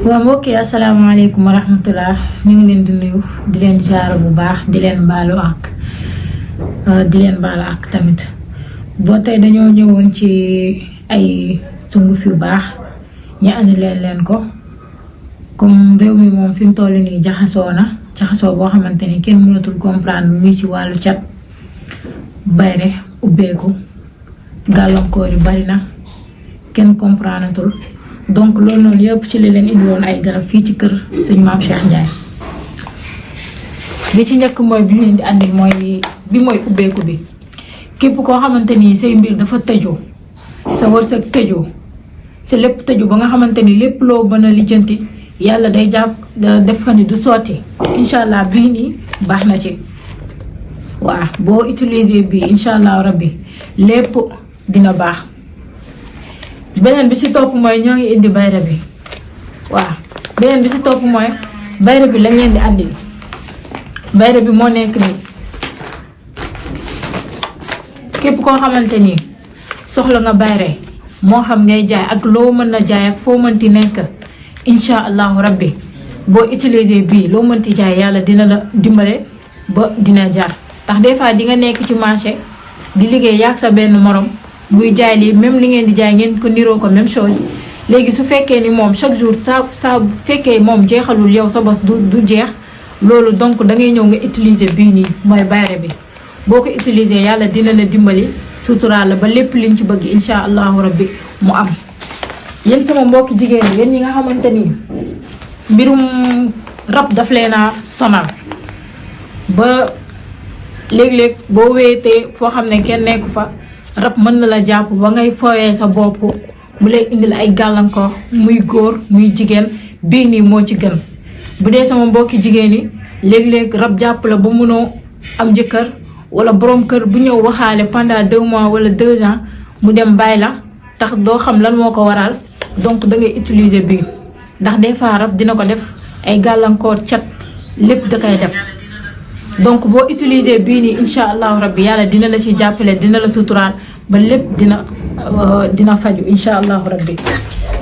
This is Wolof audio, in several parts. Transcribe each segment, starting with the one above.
waa mbokk yi asalaamaaleykum wa rahmatulah ñu ngi leen di nuyu di leen jaar bu baax di leen baalu ak tamit boo tey dañoo ñëwoon ci ay sunguf yu baax ñu andi leen ko comme réew mi moom fi mu toll nii jaxasoo boo xamante ni kenn mënatul comprendre muy si wàllu cat bayre ubbeeku gàllankoor yi bari na kenn comprendretul donc loolu noonu yëpp ci li leen indi woon ay garab fii ci kër sëñ Maam Cheikh Ndiaye bi ci njëkk mooy bi ñu leen di andil mooy ubbeeku bi képp koo xamante ni say mbir dafa tëjoo sa wërsëg tëjoo sa lépp tëju ba nga xamante ni lépp loo mën a lijjanti yàlla day jàpp def ko ni du sotti incha allah bii nii baax na ci waaw boo utiliser bii incha allah rabbi lépp dina baax. beneen bi ci topp mooy ñoo ngi indi bayra bi waaw beneen bi ci topp mooy bayra bi lañ leen di andil bayra bi moo nekk nii képp koo xamante ni soxla nga bayre moo xam ngay jaay ak loo mën na jaay ak foo mënti nekk incha allahu rabbi boo utiliser bii loo mënti jaay yàlla dina la dimbale ba dina jaar ndax des fois di nga nekk ci marché di liggéey yaag sa benn morom muy jaay lii même li ngeen di jaay ngeen ko niroo ko même chose léegi su fekkee ni moom chaque jour saa fekkee moom jeexalul yow sa bos du jeex loolu donc da ngay ñëw nga utiliser bii nii mooy bayre bi boo ko utiliser yàlla dina la dimbali suturaal la ba lépp liñ ci bëgg incha allahu rabbi mu am. yéen sama mbokki jigéen ñi yéen ñi nga xamante ni mbirum rab daf leen a sonal ba léeg-léeg boo wéetee foo xam ne kenn nekku fa. rab mën na la jàpp ba ngay fooyee sa bopp mu lay indil ay gàllankoor muy góor muy jigéen bii nii moo ci gën bu dee sama mbokki jigéen yi léeg-léeg rab jàpp la ba mënoo am jëkkër wala borom kër bu ñëw waxaale pendant 2 mois wala 2 ans mu dem bàyyi la tax doo xam lan moo ko waral donc da ngay utiliser bii ndax des fois rab dina ko def ay gàllankoor cat lépp da koy def. donc boo utiliser bii nii incha allahu rabbi yàlla dina la ci jàppale dina la suturaal ba lépp dina faju incha allahu rabbi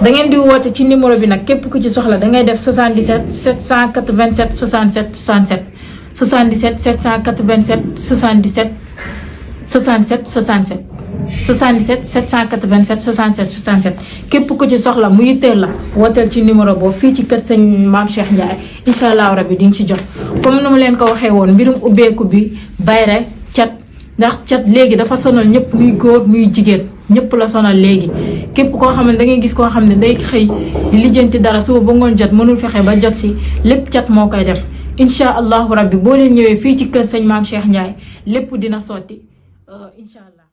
da ngeen di woote ci numéro bi nag képp ku ci soxla da ngay def 77 787 67 67 77 787 77 67 67 77 787 67 67 képp ku ci soxla mu yitteel la wooteel ci numéro boobu fii ci kër sëñ Maam Cheikh Ndiaye incha allahu rabbi di nga ci jot comme nu mu leen ko waxee woon mbirum ubbeeku bi bayre cat ndax cat léegi dafa sonal ñëpp muy góor muy jigéen ñëpp la sonal léegi képp koo xam ne da ngay gis koo xam ne day xëy di lijjanti dara suba ba ngoon jot mënul fexe ba jot si lépp cat moo koy def incha allahu rabbi boo leen ñëwee fii ci kër sëñ Maam Cheikh Ndiaye lépp dina sotti incha allah.